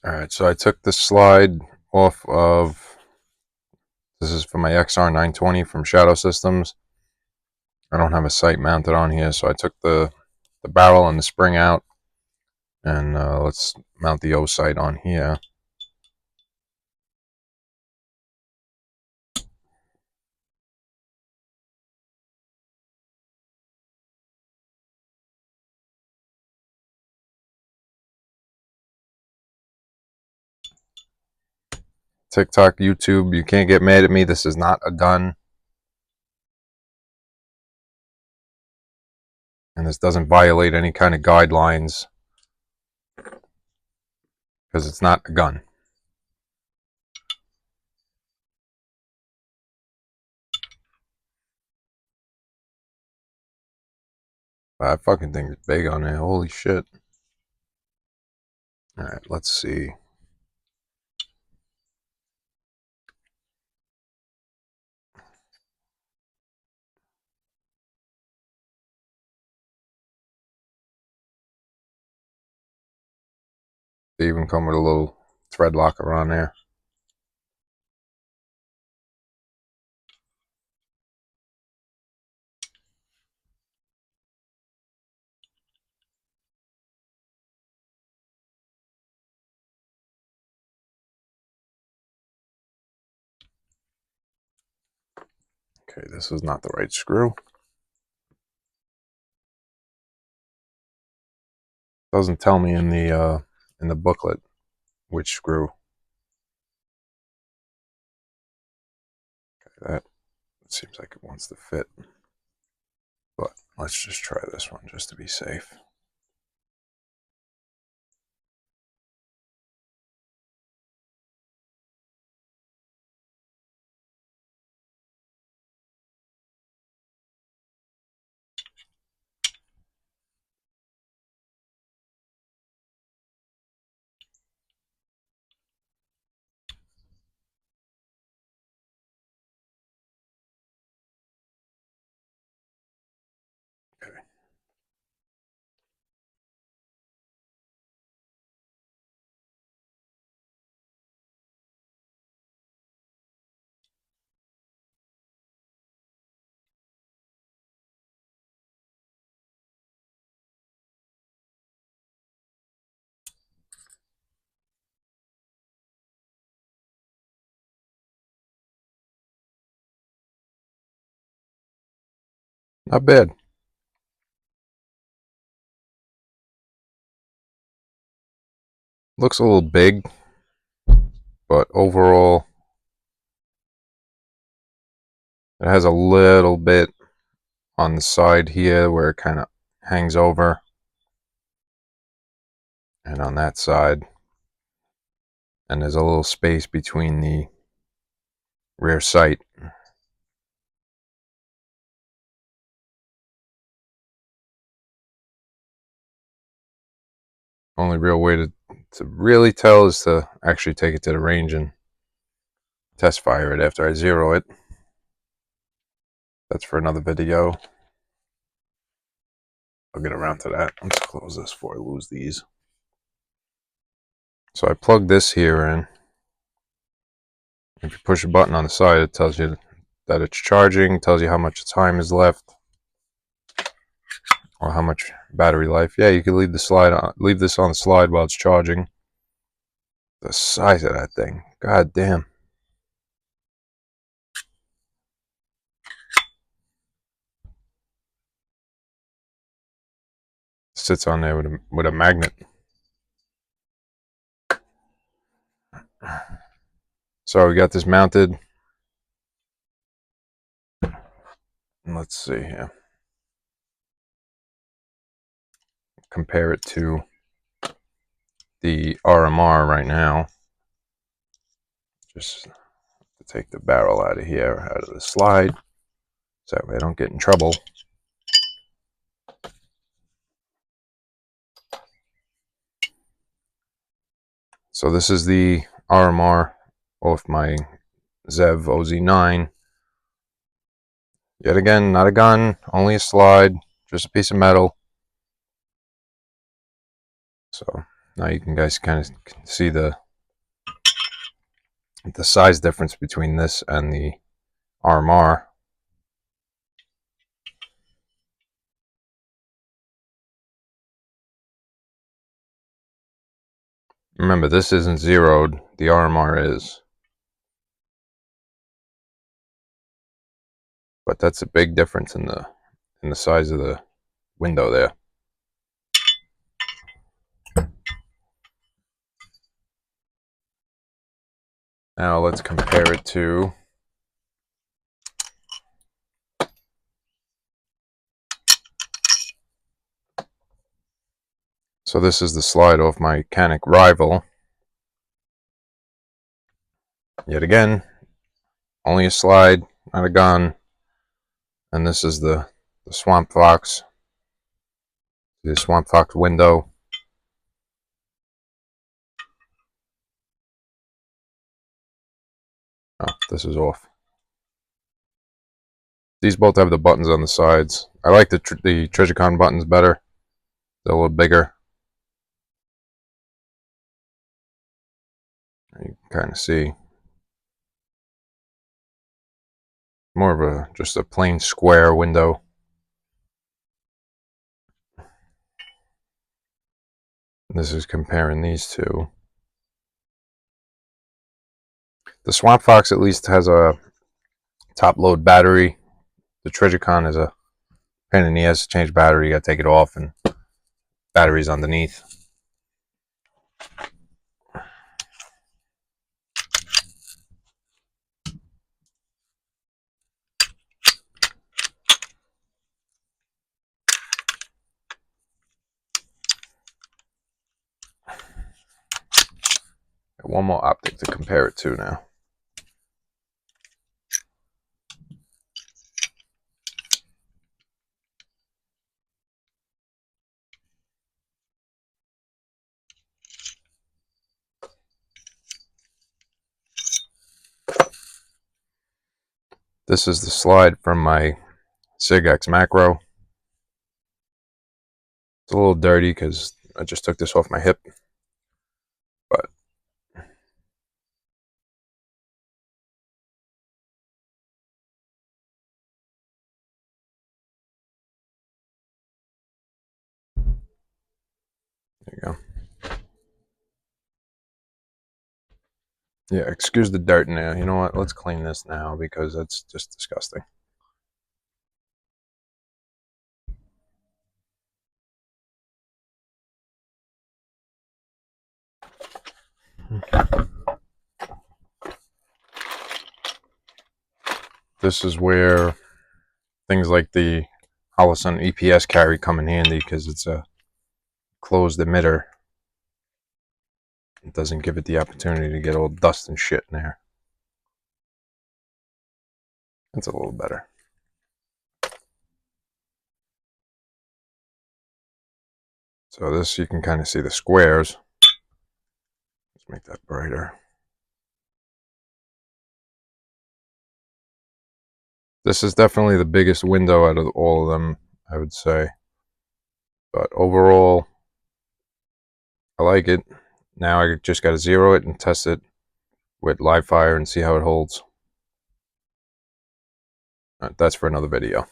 Alright, so I took the slide off of, this is for my XR920 from Shadow Systems. I don't have a sight mounted on here, so I took the barrel and the spring out, and let's mount the OSIGHT on here. TikTok, YouTube, you can't get mad at me. This is not a gun. And this doesn't violate any kind of guidelines because it's not a gun. I fucking think it's big on it. Holy shit. Alright, let's see. They even come with a little thread locker on there. Okay, this is not the right screw. Doesn't tell me in the booklet which screw. Okay, that seems like it wants to fit. But let's just try this one just to be safe. Okay. Not bad. Looks a little big, but overall it has a little bit on the side here where it kind of hangs over, and on that side, and there's a little space between the rear sight. Only real way to really tell is to actually take it to the range and test fire it after I zero it. That's for another video. I'll get around to that. Let's close this before I lose these. So I plug this here in. If you push a button on the side, it tells you that it's charging, tells you how much time is left, or how much battery life. Yeah, you can leave this on the slide while it's charging. The size of that thing, god damn. Sits on there with a magnet. So we got this mounted. Let's see here. Compare it to the RMR right now. Just to take the barrel out of here, out of the slide, so that way I don't get in trouble. So this is the RMR off my Zev OZ9. Yet again, not a gun, only a slide, just a piece of metal. So Now you can guys kind of see the size difference between this and the RMR. Remember, this isn't zeroed, the RMR is. But that's a big difference in the size of the window there. Now let's compare it to so this is the slide off my mechanic rival. Yet again, only a slide, not a gun. And this is the Swamp Fox. The Swamp Fox window. Oh, this is off. These both have the buttons on the sides. I like the Trijicon buttons better. They're a little bigger. You can kind of see. More of just a plain square window. This is comparing these two. The Swamp Fox at least has a top load battery. The Trijicon is a pain in the ass to change battery. You gotta take it off and batteries underneath. One more optic to compare it to now. This is the slide from my OSIGHT macro. It's a little dirty because I just took this off my hip. But there you go. Yeah, excuse the dirt in there. You know what? Let's clean this now because that's just disgusting. This is where things like the Holosun EPS carry come in handy because it's a closed emitter. It doesn't give it the opportunity to get all dust and shit in there. It's a little better. So this, you can kind of see the squares. Let's make that brighter. This is definitely the biggest window out of all of them, I would say. But overall, I like it. Now I just got to zero it and test it with live fire and see how it holds. That's for another video.